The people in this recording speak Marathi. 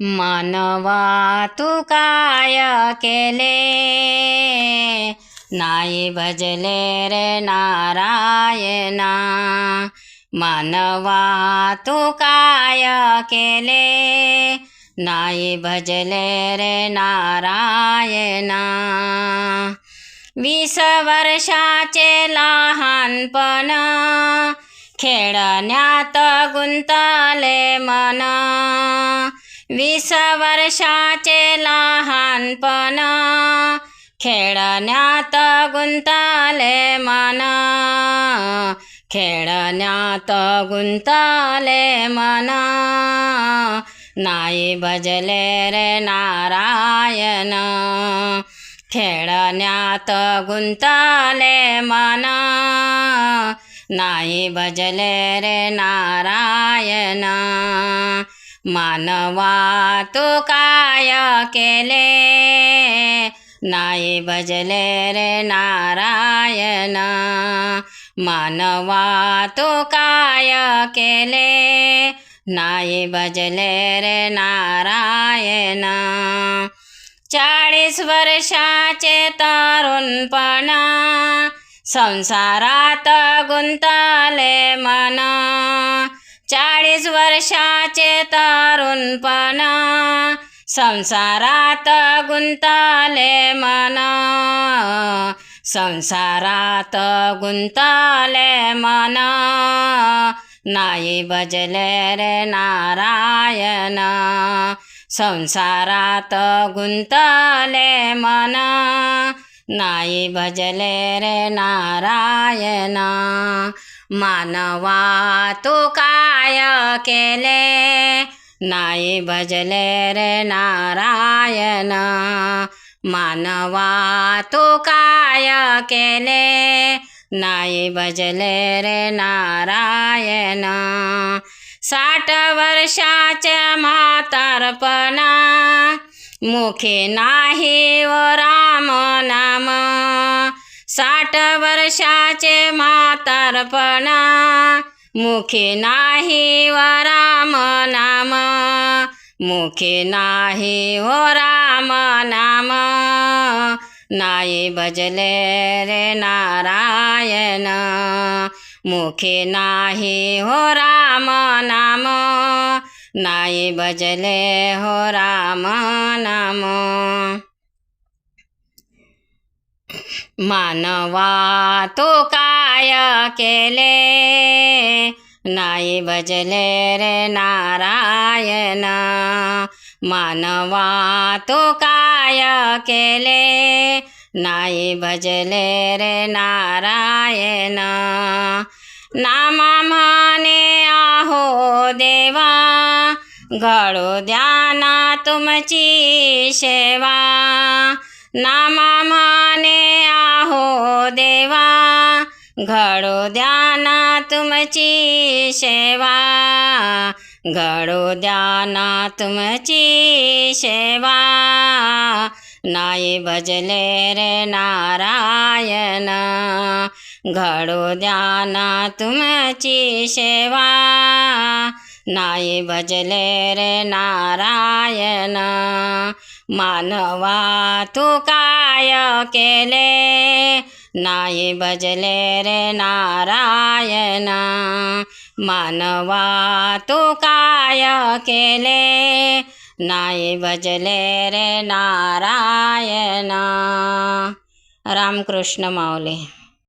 मानवा तू काय केले, नाही भजले रे नारायणा। मानवा तू काय केले, नाही भजले रे नारायणा। 20 वर्षाचे लहानपण, खेळण्यात गुंतले मन। 20 वर्षाचे लहानपण, खेळण्यात गुंतले मन। खेळण्यात गुंतले मन, नाही भजले रे नारायण। खेळण्यात गुंतले मन, नाही भजले रे नारायण। मानवा तू काय केले, नाही भजले रे नारायण। मानवा तू काय केले, नाही भजले रे नारायण। 40 वर्षाचे तरुणपण, संसारात गुंतले मन। 40 वर्षाचे तरुणपण, संसारात गुंतले मन। संसारात गुंतले मन, नाही भजले रे नारायण। संसारात गुंतले मन, नाही भजले रे नारायण। मानवा तू काय केले, नाही भजले रे नारायण। मानवा तू काय केले, नाही भजले रे नारायण। 60 वर्षाचे म्हातारपणा, मुखे नाही व राम नाम। 60 वर्षाचे म्हातारपणा, मुखे नाही व राम नाम। मुखे नाही हो राम नाम, नाही भजले रे नारायण। मुखे नाही हो राम नाम, नाही भजले हो राम नाम। मानवा तू काय केले, नाही भजले रे नारायण। मानवा तू काय केले, नाही भजले रे नारायण। नामा म्हणे आहो देवा, घडू द्या ना तुमची सेवा। नामा म्हणे आहो देवा, घडू द्या ना तुमची सेवा। घडू द्या ना तुमची सेवा, नाही भजले रे नारायण। घडू द्या ना तुमची सेवा, नाही भजले रे नारायण। मानवा तू काय केले, नाही भजले रे नारायण। मानवा तू काय केले, नाही भजले रे नारायण। रामकृष्ण माऊली।